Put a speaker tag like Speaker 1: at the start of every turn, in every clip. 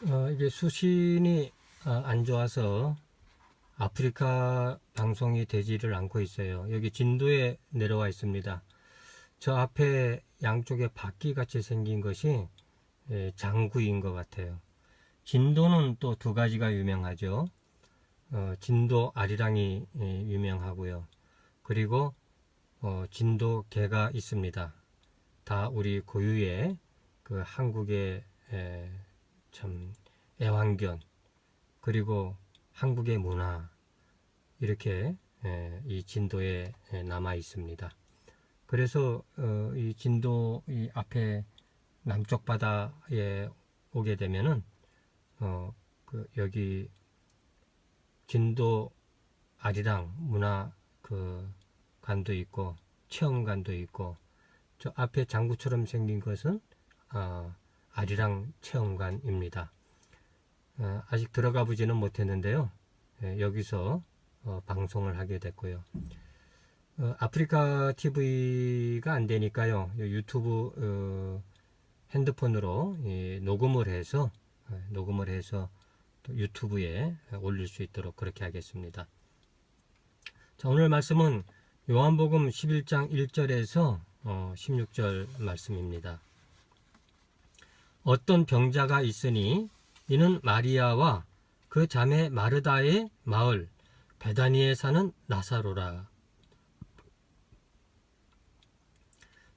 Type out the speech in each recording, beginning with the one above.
Speaker 1: 이게 수신이 안 좋아서 아프리카 방송이 되지를 않고 있어요. 여기 진도에 내려와 있습니다. 저 앞에 양쪽에 바퀴 같이 생긴 것이 장구인 것 같아요. 진도는 또 두 가지가 유명하죠. 진도 아리랑이 유명하고요. 그리고 진도 개가 있습니다. 다 우리 고유의 그 한국의 참 애완견, 그리고 한국의 문화, 이렇게 이 진도에 남아 있습니다. 그래서 이 진도 이 앞에 남쪽 바다에 오게 되면은 여기 진도 아리랑 문화 그 관도 있고 체험관도 있고, 저 앞에 장구처럼 생긴 것은 아리랑 체험관입니다. 아직 들어가 보지는 못했는데요. 여기서 방송을 하게 됐고요. 아프리카 TV가 안 되니까요. 유튜브 핸드폰으로 녹음을 해서 또 유튜브에 올릴 수 있도록 그렇게 하겠습니다. 자, 오늘 말씀은 요한복음 11장 1절에서 16절 말씀입니다. 어떤 병자가 있으니 이는 마리아와 그 자매 마르다의 마을 베다니에 사는 나사로라.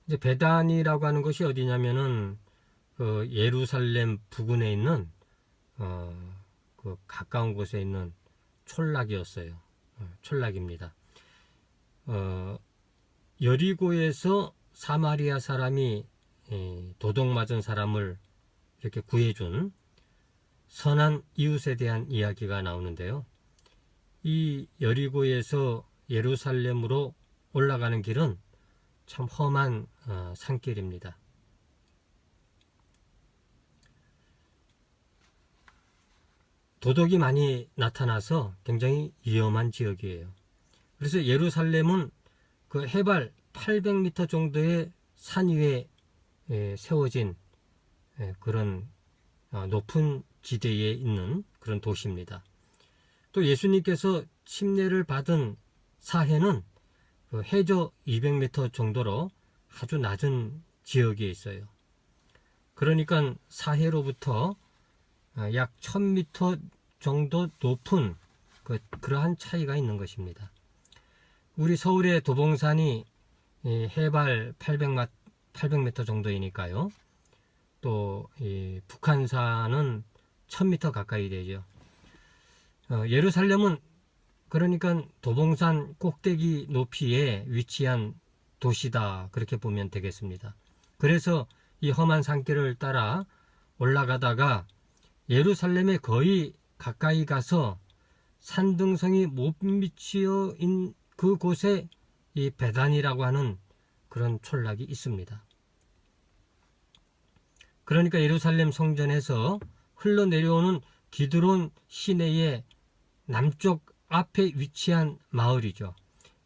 Speaker 1: 이제 베다니라고 하는 것이 어디냐면은 예루살렘 부근에 있는 그 가까운 곳에 있는 촌락이었어요. 촌락입니다. 여리고에서 사마리아 사람이 도둑 맞은 사람을 이렇게 구해준 선한 이웃에 대한 이야기가 나오는데요. 이 여리고에서 예루살렘으로 올라가는 길은 참 험한 산길입니다. 도둑이 많이 나타나서 굉장히 위험한 지역이에요. 그래서 예루살렘은 그 해발 800m 정도의 산 위에 세워진 그런 높은 지대에 있는 그런 도시입니다. 또 예수님께서 침례를 받은 사해는 그 해저 200m 정도로 아주 낮은 지역에 있어요. 그러니까 사해로부터 약 1000m 정도 높은 그러한 차이가 있는 것입니다. 우리 서울의 도봉산이 해발 800m 정도이니까요. 또 북한산은 1000m 가까이 되죠. 예루살렘은 그러니까 도봉산 꼭대기 높이에 위치한 도시다, 그렇게 보면 되겠습니다. 그래서 이 험한 산길을 따라 올라가다가 예루살렘에 거의 가까이 가서 산등성이 못 미치어 있는 그곳에 이 베단이라고 하는 그런 촌락이 있습니다. 그러니까 예루살렘 성전에서 흘러내려오는 기드론 시내의 남쪽 앞에 위치한 마을이죠.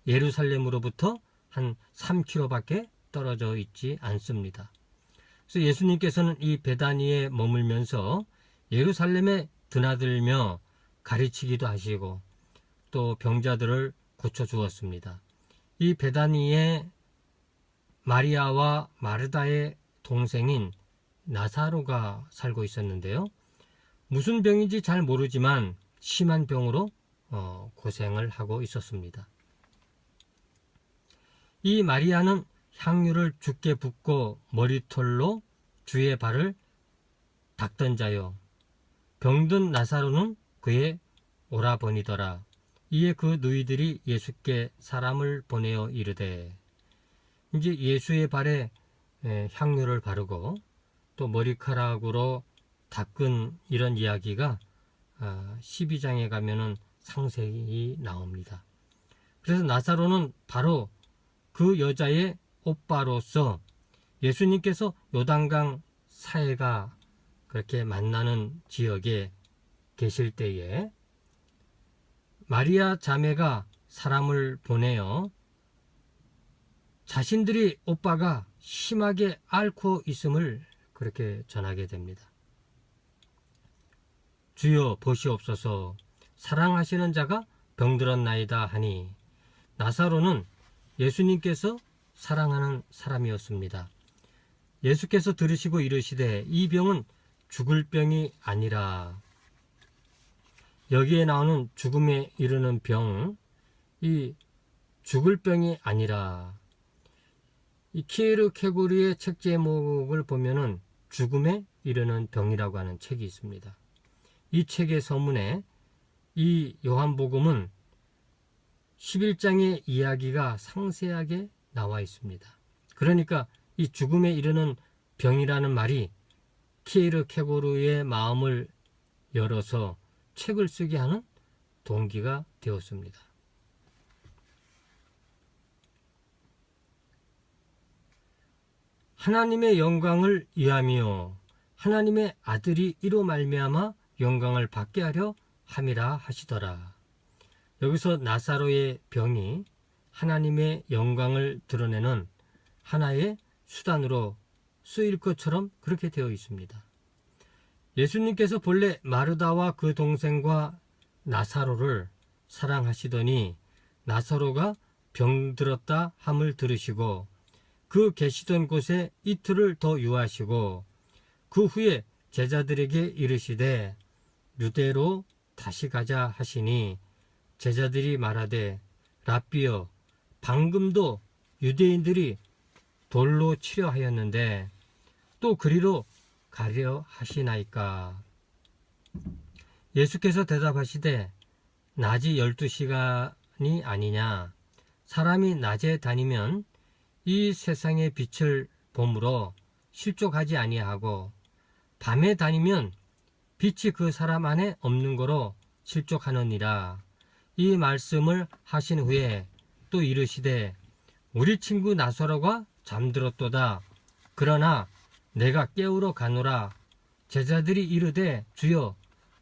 Speaker 1: 예루살렘으로부터 한 3km밖에 떨어져 있지 않습니다. 그래서 예수님께서는 이 베다니에 머물면서 예루살렘에 드나들며 가르치기도 하시고 또 병자들을 고쳐주었습니다. 이 베다니에 마리아와 마르다의 동생인 나사로가 살고 있었는데요. 무슨 병인지 잘 모르지만 심한 병으로 고생을 하고 있었습니다. 이 마리아는 향유를 죽게 붓고 머리털로 주의 발을 닦던 자요, 병든 나사로는 그의 오라버니더라. 이에 그 누이들이 예수께 사람을 보내어 이르되, 이제 예수의 발에 향유를 바르고 또 머리카락으로 닦은 이런 이야기가 12장에 가면은 상세히 나옵니다. 그래서 나사로는 바로 그 여자의 오빠로서 예수님께서 요단강 사해가 그렇게 만나는 지역에 계실 때에 마리아 자매가 사람을 보내어 자신들이 오빠가 심하게 앓고 있음을 그렇게 전하게 됩니다. 주여 보시옵소서, 사랑하시는 자가 병들었나이다 하니, 나사로는 예수님께서 사랑하는 사람이었습니다. 예수께서 들으시고 이르시되 이 병은 죽을 병이 아니라. 여기에 나오는 죽음에 이르는 병, 이 죽을 병이 아니라, 이 키에르케고르의 책 제목을 보면은 죽음에 이르는 병이라고 하는 책이 있습니다. 이 책의 서문에 이 요한복음은 11장의 이야기가 상세하게 나와 있습니다. 그러니까 이 죽음에 이르는 병이라는 말이 키에르케고르의 마음을 열어서 책을 쓰게 하는 동기가 되었습니다. 하나님의 영광을 위하며 하나님의 아들이 이로 말미암아 영광을 받게 하려 함이라 하시더라. 여기서 나사로의 병이 하나님의 영광을 드러내는 하나의 수단으로 쓰일 것처럼 그렇게 되어 있습니다. 예수님께서 본래 마르다와 그 동생과 나사로를 사랑하시더니 나사로가 병들었다 함을 들으시고 그 계시던 곳에 이틀을 더 유하시고 그 후에 제자들에게 이르시되 유대로 다시 가자 하시니 제자들이 말하되 랍비여, 방금도 유대인들이 돌로 치려 하였는데 또 그리로 가려 하시나이까. 예수께서 대답하시되 낮이 12시간이 아니냐. 사람이 낮에 다니면 이 세상의 빛을 보므로 실족하지 아니하고 밤에 다니면 빛이 그 사람 안에 없는 거로 실족하느니라. 이 말씀을 하신 후에 또 이르시되 우리 친구 나사로가 잠들었도다. 그러나 내가 깨우러 가노라. 제자들이 이르되 주여,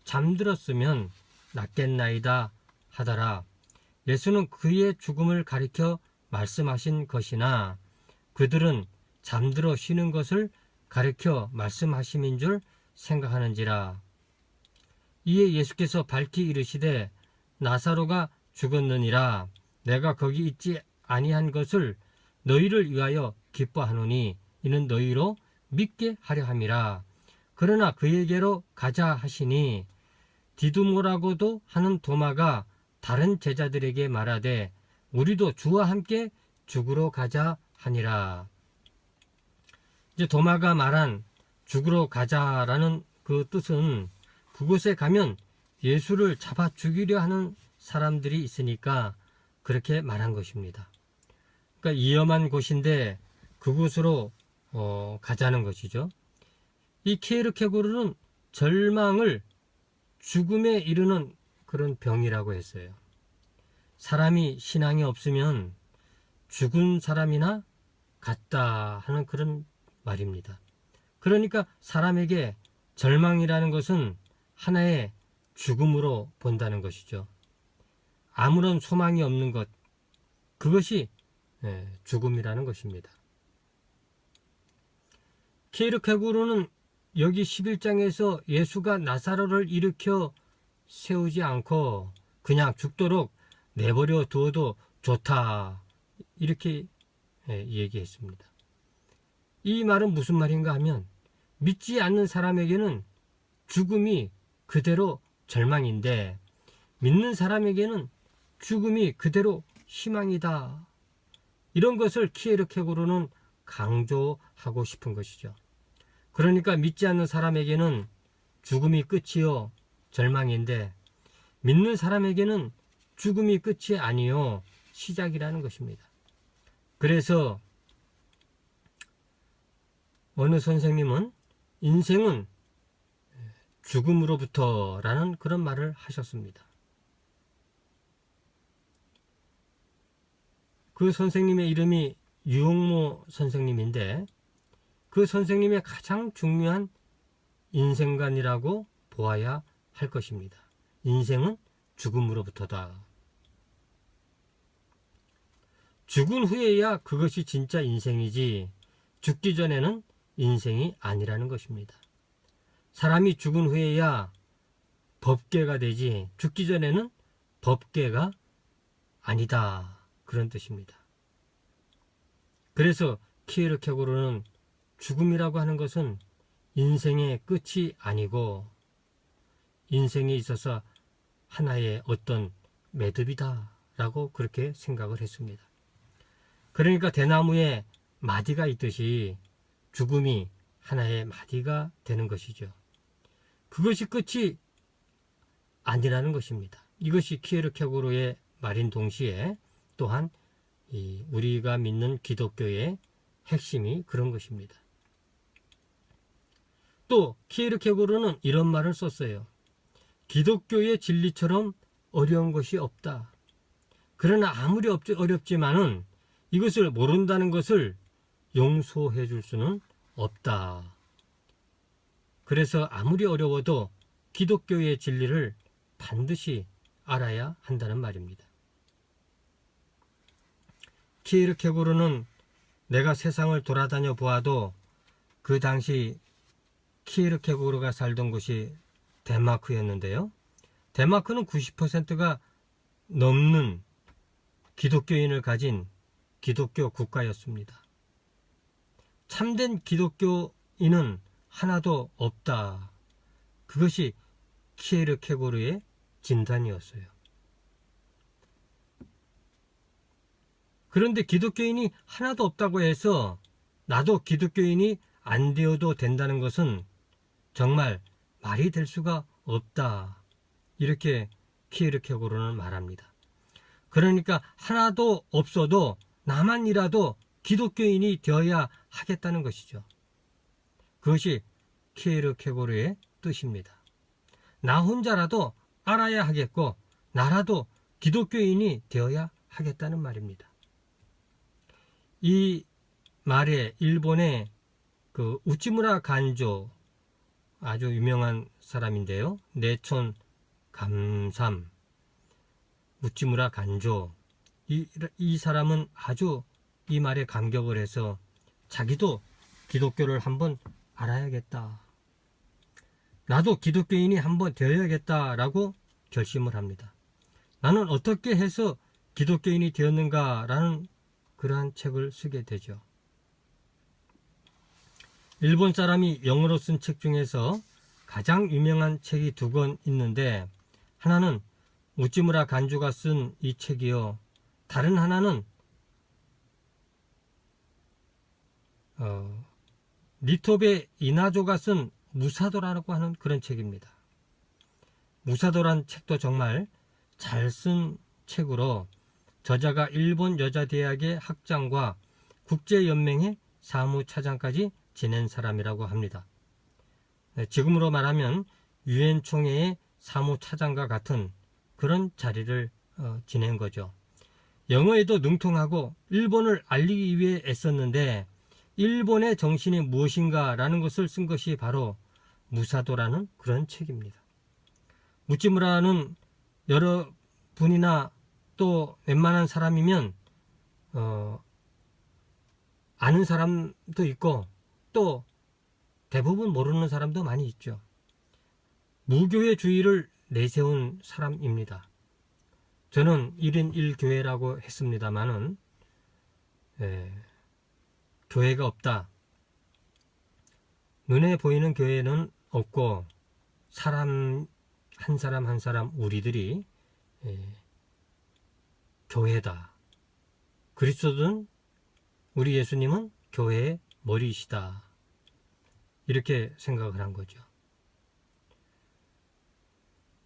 Speaker 1: 잠들었으면 낫겠나이다 하더라. 예수는 그의 죽음을 가리켜 말씀하신 것이나 그들은 잠들어 쉬는 것을 가리켜 말씀하심인 줄 생각하는지라. 이에 예수께서 밝히 이르시되 나사로가 죽었느니라. 내가 거기 있지 아니한 것을 너희를 위하여 기뻐하노니 이는 너희로 믿게 하려 함이라. 그러나 그에게로 가자 하시니 디두모라고도 하는 도마가 다른 제자들에게 말하되 우리도 주와 함께 죽으러 가자 하니라. 이제 도마가 말한 죽으러 가자라는 그 뜻은 그곳에 가면 예수를 잡아 죽이려 하는 사람들이 있으니까 그렇게 말한 것입니다. 그러니까 위험한 곳인데 그곳으로 가자는 것이죠. 이 키에르케고르는 절망을 죽음에 이르는 그런 병이라고 했어요. 사람이 신앙이 없으면 죽은 사람이나 같다 하는 그런 말입니다. 그러니까 사람에게 절망이라는 것은 하나의 죽음으로 본다는 것이죠. 아무런 소망이 없는 것, 그것이 죽음이라는 것입니다. 키에르케고르는 여기 11장에서 예수가 나사로를 일으켜 세우지 않고 그냥 죽도록 내버려 두어도 좋다 이렇게 얘기했습니다. 이 말은 무슨 말인가 하면 믿지 않는 사람에게는 죽음이 그대로 절망인데 믿는 사람에게는 죽음이 그대로 희망이다. 이런 것을 키에르케고르는 강조하고 싶은 것이죠. 그러니까 믿지 않는 사람에게는 죽음이 끝이요 절망인데 믿는 사람에게는 죽음이 끝이 아니요 시작이라는 것입니다. 그래서 어느 선생님은 인생은 죽음으로부터 라는 그런 말을 하셨습니다. 그 선생님의 이름이 유홍모 선생님인데 그 선생님의 가장 중요한 인생관이라고 보아야 할 것입니다. 인생은 죽음으로부터다. 죽은 후에야 그것이 진짜 인생이지 죽기 전에는 인생이 아니라는 것입니다. 사람이 죽은 후에야 법계가 되지 죽기 전에는 법계가 아니다. 그런 뜻입니다. 그래서 키에르케고르는 죽음이라고 하는 것은 인생의 끝이 아니고 인생에 있어서 하나의 어떤 매듭이다 라고 그렇게 생각을 했습니다. 그러니까 대나무에 마디가 있듯이 죽음이 하나의 마디가 되는 것이죠. 그것이 끝이 아니라는 것입니다. 이것이 키에르케고르의 말인 동시에 또한 우리가 믿는 기독교의 핵심이 그런 것입니다. 또 키에르케고르는 이런 말을 썼어요. 기독교의 진리처럼 어려운 것이 없다. 그러나 아무리 어렵지만은 이것을 모른다는 것을 용서해 줄 수는 없다. 그래서 아무리 어려워도 기독교의 진리를 반드시 알아야 한다는 말입니다. 키에르케고르는 내가 세상을 돌아다녀 보아도 그 당시 키에르케고르가 살던 곳이 덴마크였는데요. 덴마크는 90%가 넘는 기독교인을 가진 기독교 국가였습니다. 참된 기독교인은 하나도 없다. 그것이 키에르케고르의 진단이었어요. 그런데 기독교인이 하나도 없다고 해서 나도 기독교인이 안 되어도 된다는 것은 정말 말이 될 수가 없다. 이렇게 키에르케고르는 말합니다. 그러니까 하나도 없어도 나만이라도 기독교인이 되어야 하겠다는 것이죠. 그것이 키에르케고르의 뜻입니다. 나 혼자라도 알아야 하겠고 나라도 기독교인이 되어야 하겠다는 말입니다. 이 말에 일본의 그 우찌무라 간조 아주 유명한 사람인데요. 내촌 감삼 우찌무라 간조 이 사람은 아주 이 말에 감격을 해서 자기도 기독교를 한번 알아야겠다. 나도 기독교인이 한번 되어야겠다라고 결심을 합니다. 나는 어떻게 해서 기독교인이 되었는가라는 그러한 책을 쓰게 되죠. 일본 사람이 영어로 쓴 책 중에서 가장 유명한 책이 2권 있는데 하나는 우찌무라 간주가 쓴 이 책이요. 다른 하나는 니토베 이나조가 쓴 무사도라고 하는 그런 책입니다. 무사도란 책도 정말 잘 쓴 책으로 저자가 일본 여자대학의 학장과 국제연맹의 사무차장까지 지낸 사람이라고 합니다. 지금으로 말하면 유엔 총회의 사무차장과 같은 그런 자리를 지낸 거죠. 영어에도 능통하고 일본을 알리기 위해 애썼는데 일본의 정신이 무엇인가라는 것을 쓴 것이 바로 무사도라는 그런 책입니다. 우찌무라는 여러분이나 또 웬만한 사람이면 아는 사람도 있고 또 대부분 모르는 사람도 많이 있죠. 무교회주의를 내세운 사람입니다. 저는 1인 1교회라고 했습니다마는 교회가 없다. 눈에 보이는 교회는 없고 사람 한 사람 한 사람 우리들이 교회다. 그리스도는 우리 예수님은 교회의 머리이시다. 이렇게 생각을 한 거죠.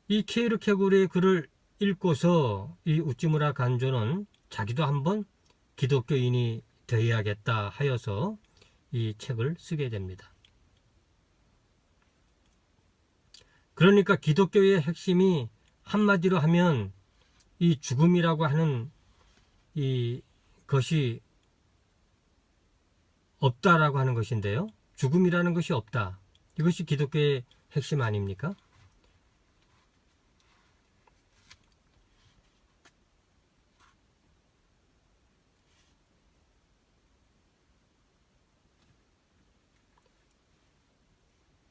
Speaker 1: 이 키에르케고르의 글을 읽고서 이 우찌무라 간조는 자기도 한번 기독교인이 되어야겠다 하여서 이 책을 쓰게 됩니다. 그러니까 기독교의 핵심이 한마디로 하면 이 죽음이라고 하는 이 것이 없다라고 하는 것인데요. 죽음이라는 것이 없다. 이것이 기독교의 핵심 아닙니까?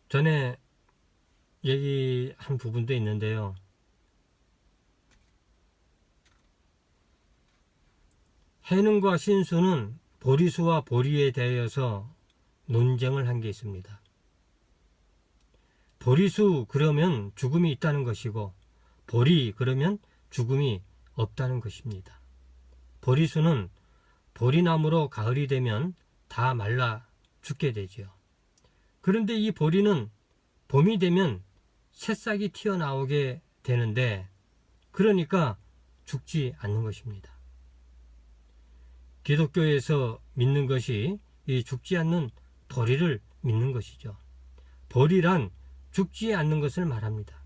Speaker 1: 전에 얘기한 부분도 있는데요. 해능과 신수는 보리수와 보리에 대하여서 논쟁을 한 게 있습니다. 보리수 그러면 죽음이 있다는 것이고 보리 그러면 죽음이 없다는 것입니다. 보리수는 보리나무로 가을이 되면 다 말라 죽게 되지요. 그런데 이 보리는 봄이 되면 새싹이 튀어나오게 되는데 그러니까 죽지 않는 것입니다. 기독교에서 믿는 것이 이 죽지 않는 보리를 믿는 것이죠. 보리란 죽지 않는 것을 말합니다.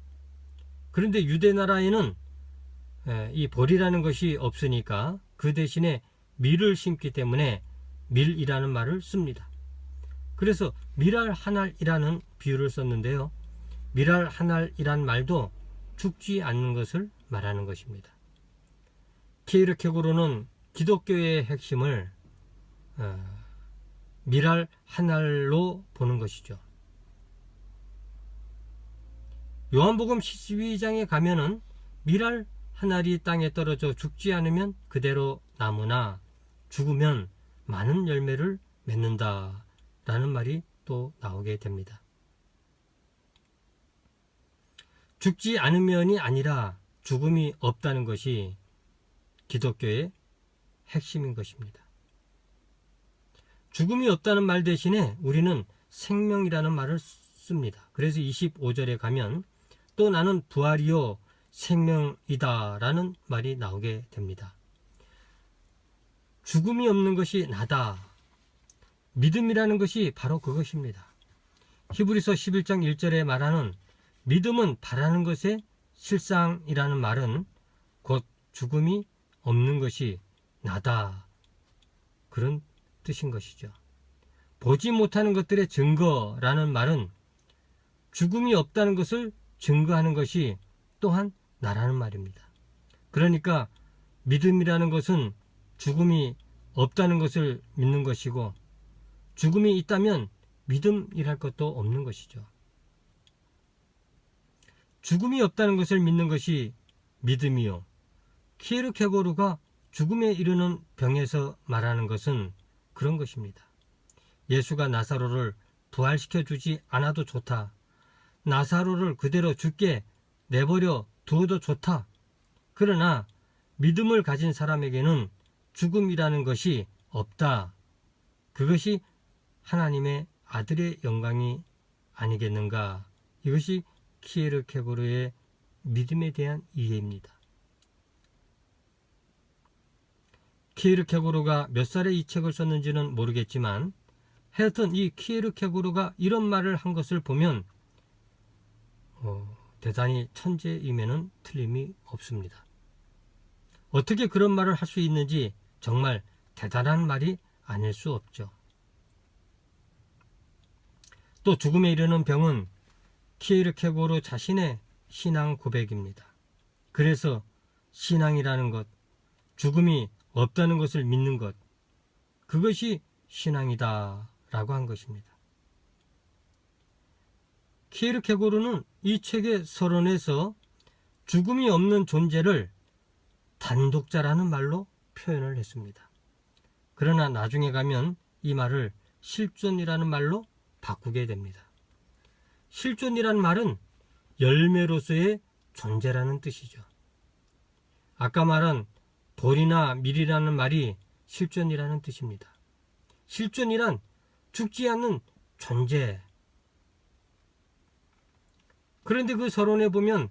Speaker 1: 그런데 유대나라에는 이 보리라는 것이 없으니까 그 대신에 밀을 심기 때문에 밀이라는 말을 씁니다. 그래서 밀알 한알이라는 비유를 썼는데요. 밀알 한알이란 말도 죽지 않는 것을 말하는 것입니다. 키에르케고르는 기독교의 핵심을 밀알 한알로 보는 것이죠. 요한복음 12장에 가면은 밀알 한알이 땅에 떨어져 죽지 않으면 그대로 나무나 죽으면 많은 열매를 맺는다 라는 말이 또 나오게 됩니다. 죽지 않으면이 아니라 죽음이 없다는 것이 기독교의 핵심인 것입니다. 죽음이 없다는 말 대신에 우리는 생명이라는 말을 씁니다. 그래서 25절에 가면 또 나는 부활이요 생명이다 라는 말이 나오게 됩니다. 죽음이 없는 것이 나다. 믿음이라는 것이 바로 그것입니다. 히브리서 11장 1절에 말하는 믿음은 바라는 것의 실상이라는 말은 곧 죽음이 없는 것이 나다. 그런 뜻인 것이죠. 보지 못하는 것들의 증거라는 말은 죽음이 없다는 것을 증거하는 것이 또한 나라는 말입니다. 그러니까 믿음이라는 것은 죽음이 없다는 것을 믿는 것이고 죽음이 있다면 믿음이랄 것도 없는 것이죠. 죽음이 없다는 것을 믿는 것이 믿음이요. 키에르케고르가 죽음에 이르는 병에서 말하는 것은 그런 것입니다. 예수가 나사로를 부활시켜 주지 않아도 좋다. 나사로를 그대로 죽게 내버려 두어도 좋다. 그러나 믿음을 가진 사람에게는 죽음이라는 것이 없다. 그것이 하나님의 아들의 영광이 아니겠는가. 이것이 키에르케고르의 믿음에 대한 이해입니다. 키에르케고르가 몇 살에 이 책을 썼는지는 모르겠지만 하여튼 이 키에르케고르가 이런 말을 한 것을 보면 대단히 천재임에는 틀림이 없습니다. 어떻게 그런 말을 할 수 있는지 정말 대단한 말이 아닐 수 없죠. 또 죽음에 이르는 병은 키에르케고르 자신의 신앙 고백입니다. 그래서 신앙이라는 것, 죽음이 없다는 것을 믿는 것, 그것이 신앙이다 라고 한 것입니다. 키에르케고르는 이 책의 서론에서 죽음이 없는 존재를 단독자라는 말로 표현을 했습니다. 그러나 나중에 가면 이 말을 실존이라는 말로 바꾸게 됩니다. 실존이라는 말은 열매로서의 존재라는 뜻이죠. 아까 말한 돌이나 밀이라는 말이 실존이라는 뜻입니다. 실존이란 죽지 않는 존재. 그런데 그 서론에 보면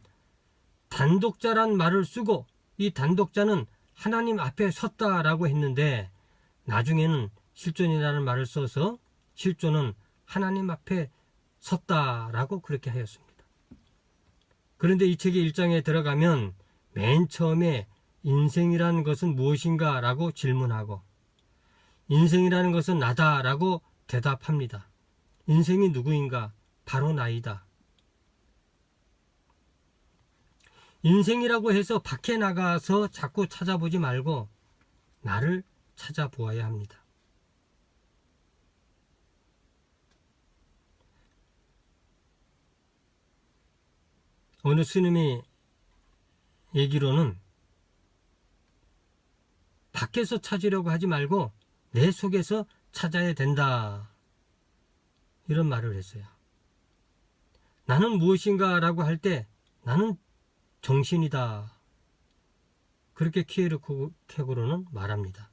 Speaker 1: 단독자란 말을 쓰고 이 단독자는 하나님 앞에 섰다라고 했는데 나중에는 실존이라는 말을 써서 실존은 하나님 앞에 섰다라고 그렇게 하였습니다. 그런데 이 책의 1장에 들어가면 맨 처음에 인생이라는 것은 무엇인가 라고 질문하고 인생이라는 것은 나다 라고 대답합니다. 인생이 누구인가? 바로 나이다. 인생이라고 해서 밖에 나가서 자꾸 찾아보지 말고 나를 찾아보아야 합니다. 어느 스님이 얘기로는 밖에서 찾으려고 하지 말고 내 속에서 찾아야 된다, 이런 말을 했어요. 나는 무엇인가 라고 할 때 나는 정신이다, 그렇게 키에르케고르는 말합니다.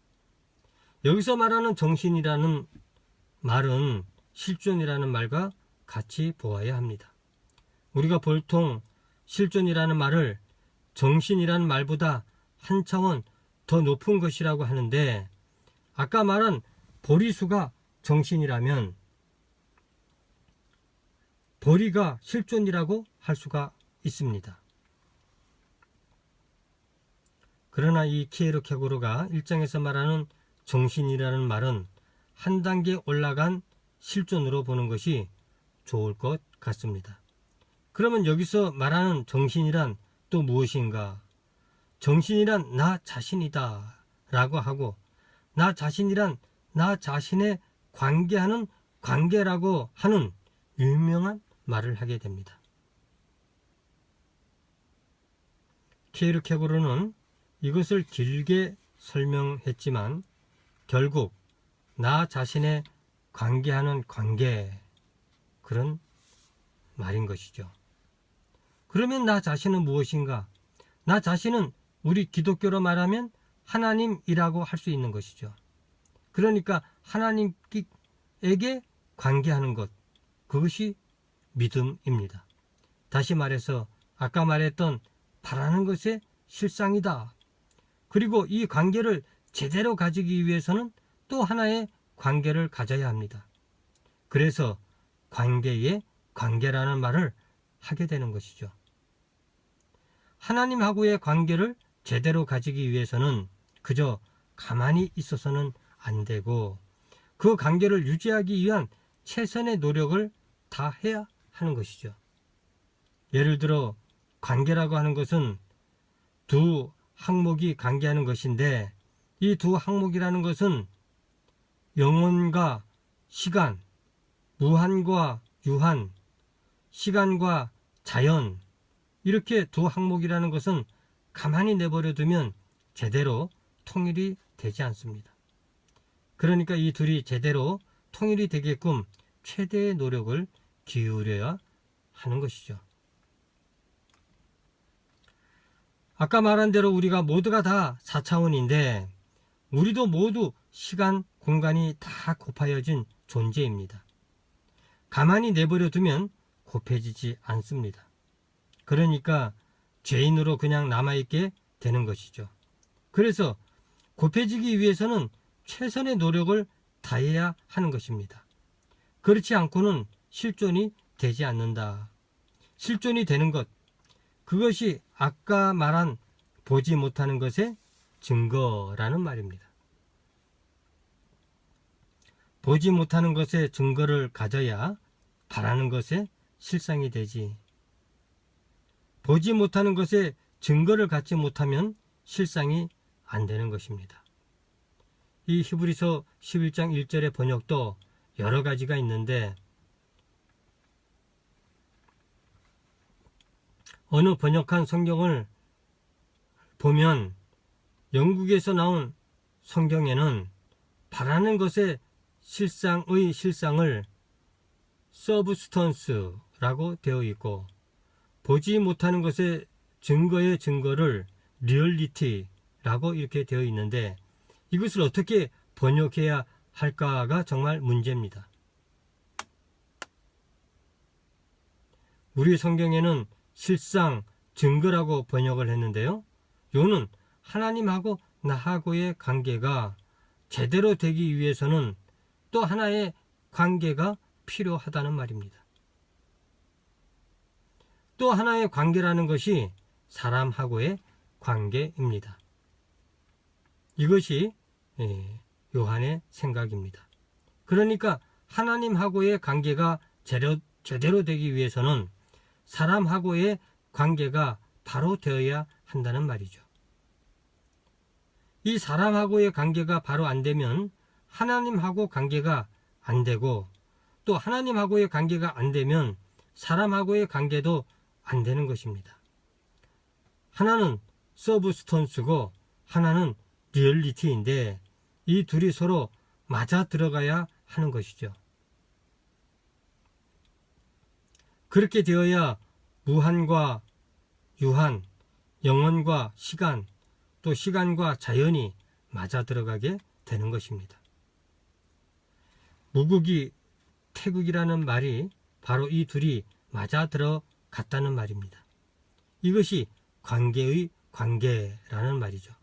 Speaker 1: 여기서 말하는 정신이라는 말은 실존이라는 말과 같이 보아야 합니다. 우리가 보통 실존이라는 말을 정신이라는 말보다 한 차원 더 높은 것이라고 하는데, 아까 말한 보리수가 정신이라면 보리가 실존이라고 할 수가 있습니다. 그러나 이 키에르케고르가 1장에서 말하는 정신이라는 말은 한 단계 올라간 실존으로 보는 것이 좋을 것 같습니다. 그러면 여기서 말하는 정신이란 또 무엇인가? 정신이란 나 자신이다 라고 하고, 나 자신이란 나 자신의 관계하는 관계라고 하는 유명한 말을 하게 됩니다. 키에르케고르는 이것을 길게 설명했지만 결국 나 자신의 관계하는 관계, 그런 말인 것이죠. 그러면 나 자신은 무엇인가? 나 자신은 우리 기독교로 말하면 하나님이라고 할 수 있는 것이죠. 그러니까 하나님에게 관계하는 것, 그것이 믿음입니다. 다시 말해서 아까 말했던 바라는 것의 실상이다. 그리고 이 관계를 제대로 가지기 위해서는 또 하나의 관계를 가져야 합니다. 그래서 관계의 관계라는 말을 하게 되는 것이죠. 하나님하고의 관계를 제대로 가지기 위해서는 그저 가만히 있어서는 안 되고, 그 관계를 유지하기 위한 최선의 노력을 다 해야 하는 것이죠. 예를 들어 관계라고 하는 것은 두 항목이 관계하는 것인데, 이 두 항목이라는 것은 영혼과 시간, 무한과 유한, 시간과 자연, 이렇게 두 항목이라는 것은 가만히 내버려 두면 제대로 통일이 되지 않습니다. 그러니까 이 둘이 제대로 통일이 되게끔 최대의 노력을 기울여야 하는 것이죠. 아까 말한 대로 우리가 모두가 다 4차원인데 우리도 모두 시간, 공간이 다 곱하여진 존재입니다. 가만히 내버려 두면 곱해지지 않습니다. 그러니까 죄인으로 그냥 남아있게 되는 것이죠. 그래서 곱해지기 위해서는 최선의 노력을 다해야 하는 것입니다. 그렇지 않고는 실존이 되지 않는다. 실존이 되는 것, 그것이 아까 말한 보지 못하는 것의 증거라는 말입니다. 보지 못하는 것의 증거를 가져야 바라는 것의 실상이 되지. 보지 못하는 것의 증거를 갖지 못하면 실상이 안 되는 것입니다. 이 히브리서 11장 1절의 번역도 여러 가지가 있는데, 어느 번역한 성경을 보면 영국에서 나온 성경에는 바라는 것의 실상의 실상을 서브스턴스라고 되어 있고, 보지 못하는 것의 증거의 증거를 리얼리티라고 이렇게 되어 있는데, 이것을 어떻게 번역해야 할까가 정말 문제입니다. 우리 성경에는 실상, 증거라고 번역을 했는데요, 요는 하나님하고 나하고의 관계가 제대로 되기 위해서는 또 하나의 관계가 필요하다는 말입니다. 또 하나의 관계라는 것이 사람하고의 관계입니다. 이것이 요한의 생각입니다. 그러니까 하나님하고의 관계가 제대로 되기 위해서는 사람하고의 관계가 바로 되어야 한다는 말이죠. 이 사람하고의 관계가 바로 안 되면 하나님하고 관계가 안 되고, 또 하나님하고의 관계가 안 되면 사람하고의 관계도 안 되는 것입니다. 하나는 서브스턴스고 하나는 리얼리티인데 이 둘이 서로 맞아 들어가야 하는 것이죠. 그렇게 되어야 무한과 유한, 영원과 시간, 또 시간과 자연이 맞아 들어가게 되는 것입니다. 무국이 태극이라는 말이 바로 이 둘이 맞아 들어갔다는 말입니다. 이것이 관계의 관계라는 말이죠.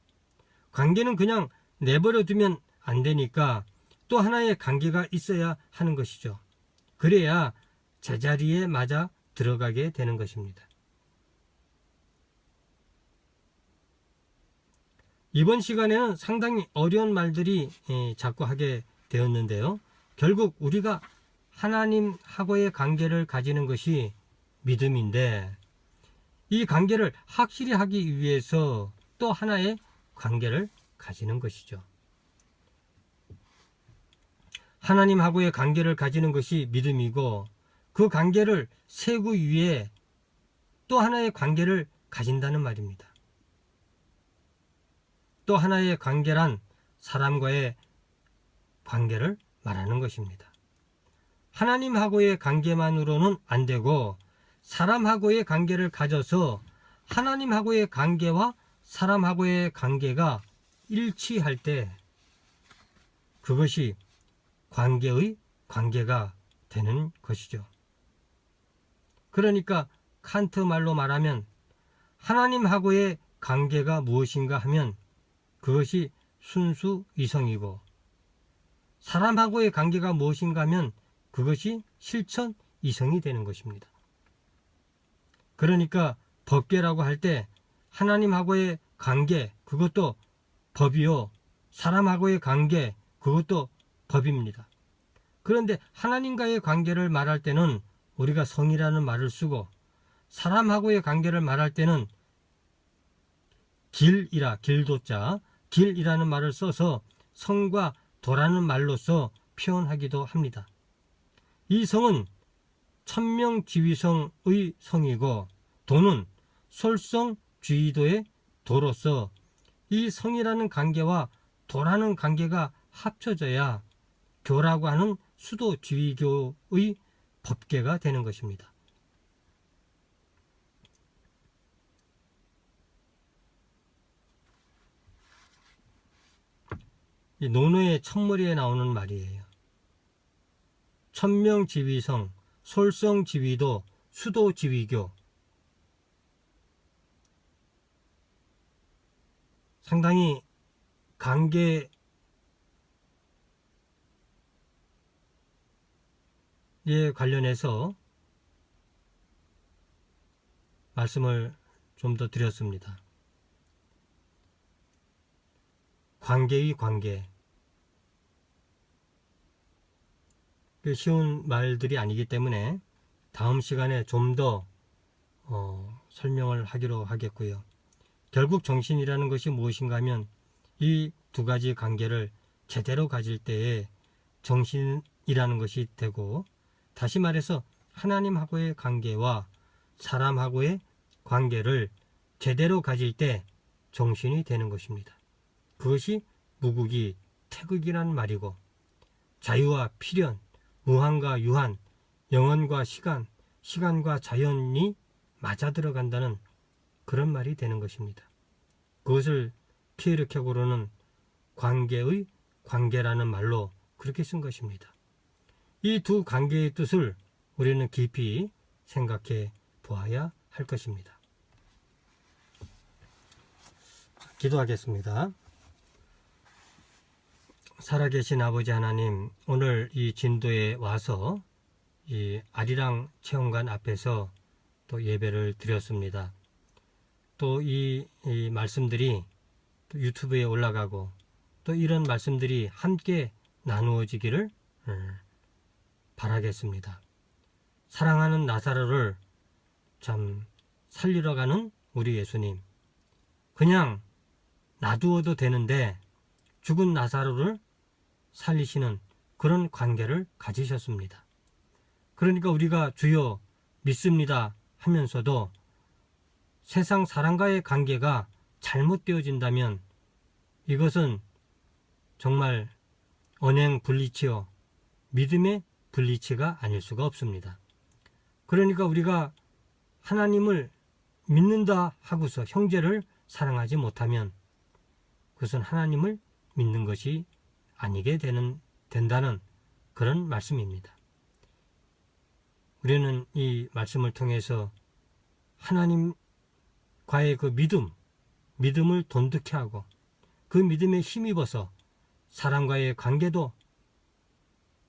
Speaker 1: 관계는 그냥 내버려 두면 안 되니까 또 하나의 관계가 있어야 하는 것이죠. 그래야 제자리에 맞아 들어가게 되는 것입니다. 이번 시간에는 상당히 어려운 말들이 자꾸 하게 되었는데요. 결국 우리가 하나님하고의 관계를 가지는 것이 믿음인데 이 관계를 확실히 하기 위해서 또 하나의 관계를 가지는 것이죠. 하나님하고의 관계를 가지는 것이 믿음이고 그 관계를 세우기 위해 또 하나의 관계를 가진다는 말입니다. 또 하나의 관계란 사람과의 관계를 말하는 것입니다. 하나님하고의 관계만으로는 안 되고 사람하고의 관계를 가져서 하나님하고의 관계와 사람하고의 관계가 일치할 때 그것이 관계의 관계가 되는 것이죠. 그러니까 칸트 말로 말하면 하나님하고의 관계가 무엇인가 하면 그것이 순수 이성이고 사람하고의 관계가 무엇인가 하면 그것이 실천 이성이 되는 것입니다. 그러니까 법계라고 할 때 하나님하고의 관계 그것도 법이요 사람하고의 관계 그것도 법입니다. 그런데 하나님과의 관계를 말할 때는 우리가 성이라는 말을 쓰고 사람하고의 관계를 말할 때는 길도자 길이라는 말을 써서 성과 도라는 말로써 표현하기도 합니다. 이 성은 천명지위성의 성이고 도는 솔성주의도의 도로서 이 성이라는 관계와 도라는 관계가 합쳐져야 교라고 하는 수도지위교의 법계가 되는 것입니다. 이 논어의 첫머리에 나오는 말이에요. 천명지위성, 솔성지위도, 수도지위교. 상당히 관계에 관련해서 말씀을 좀 더 드렸습니다. 관계의 관계. 쉬운 말들이 아니기 때문에 다음 시간에 좀 더 설명을 하기로 하겠고요. 결국 정신이라는 것이 무엇인가 하면 이 두 가지 관계를 제대로 가질 때에 정신이라는 것이 되고 다시 말해서 하나님하고의 관계와 사람하고의 관계를 제대로 가질 때 정신이 되는 것입니다. 그것이 무국이 태극이라는 말이고 자유와 필연, 무한과 유한, 영원과 시간, 시간과 자연이 맞아 들어간다는 그런 말이 되는 것입니다. 그것을 피에르 켜고르는 관계의 관계라는 말로 그렇게 쓴 것입니다. 이 두 관계의 뜻을 우리는 깊이 생각해 보아야 할 것입니다. 기도하겠습니다. 살아계신 아버지 하나님, 오늘 이 진도에 와서 이 아리랑 체험관 앞에서 또 예배를 드렸습니다. 또 이 말씀들이 또 유튜브에 올라가고 또 이런 말씀들이 함께 나누어지기를 바라겠습니다. 사랑하는 나사로를 참 살리러 가는 우리 예수님, 그냥 놔두어도 되는데 죽은 나사로를 살리시는 그런 관계를 가지셨습니다. 그러니까 우리가 주여 믿습니다 하면서도 세상 사람과의 관계가 잘못되어진다면 이것은 정말 언행 불이치요 믿음의 불이치가 아닐 수가 없습니다. 그러니까 우리가 하나님을 믿는다 하고서 형제를 사랑하지 못하면 그것은 하나님을 믿는 것이 아니게 된다는 그런 말씀입니다. 우리는 이 말씀을 통해서 하나님과의 그 믿음을 돈독히 하고 그 믿음에 힘입어서 사람과의 관계도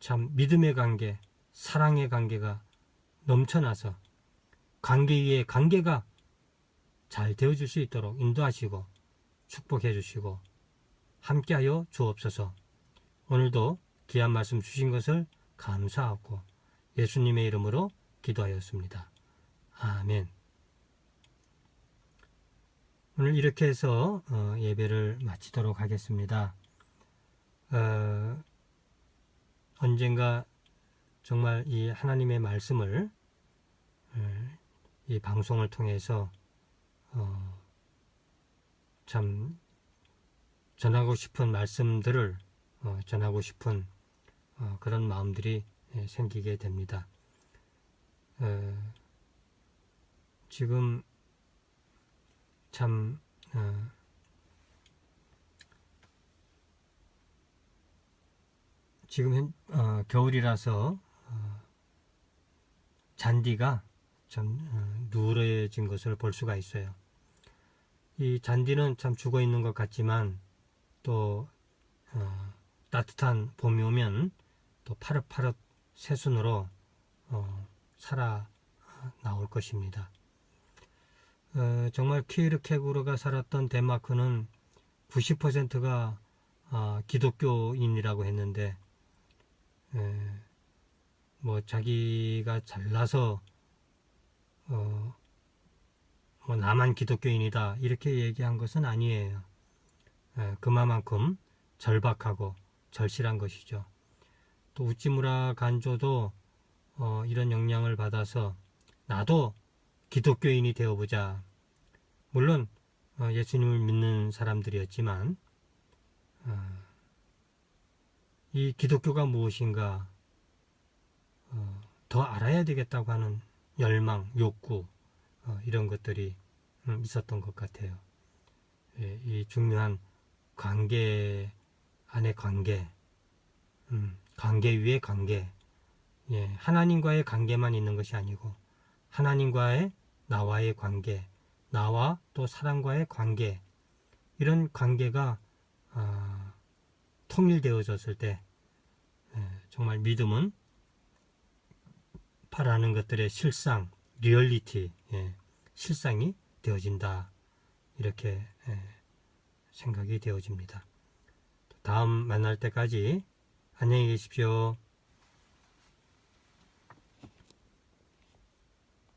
Speaker 1: 참 믿음의 관계, 사랑의 관계가 넘쳐나서 관계 위에 관계가 잘 되어질 수 있도록 인도하시고 축복해 주시고 함께하여 주옵소서. 오늘도 귀한 말씀 주신 것을 감사하고 예수님의 이름으로 기도하였습니다. 아멘. 오늘 이렇게 해서 예배를 마치도록 하겠습니다. 언젠가 정말 이 하나님의 말씀을 이 방송을 통해서 참 전하고 싶은 말씀들을 전하고 싶은 그런 마음들이 생기게 됩니다. 지금 참 지금 겨울이라서 잔디가 참 누래진 것을 볼 수가 있어요. 이 잔디는 참 죽어 있는 것 같지만 또 따뜻한 봄이 오면 또 파릇파릇 새순으로 살아 나올 것입니다. 정말 키르케고르가 살았던 덴마크는 90%가 기독교인이라고 했는데 뭐 자기가 잘나서 뭐 나만 기독교인이다 이렇게 얘기한 것은 아니에요. 그만큼 절박하고 절실한 것이죠. 또 우찌무라 간조도 이런 영향을 받아서 나도 기독교인이 되어보자. 물론 예수님을 믿는 사람들이었지만 이 기독교가 무엇인가 더 알아야 되겠다고 하는 열망, 욕구 이런 것들이 있었던 것 같아요. 이 중요한 관계 안의 관계, 관계 위의 관계, 하나님과의 관계만 있는 것이 아니고 하나님과의 나와의 관계, 나와 또 사람과의 관계, 이런 관계가 통일되어졌을 때 정말 믿음은 바라는 것들의 실상, 리얼리티, 실상이 되어진다. 이렇게 생각이 되어집니다. 다음 만날 때까지 안녕히 계십시오.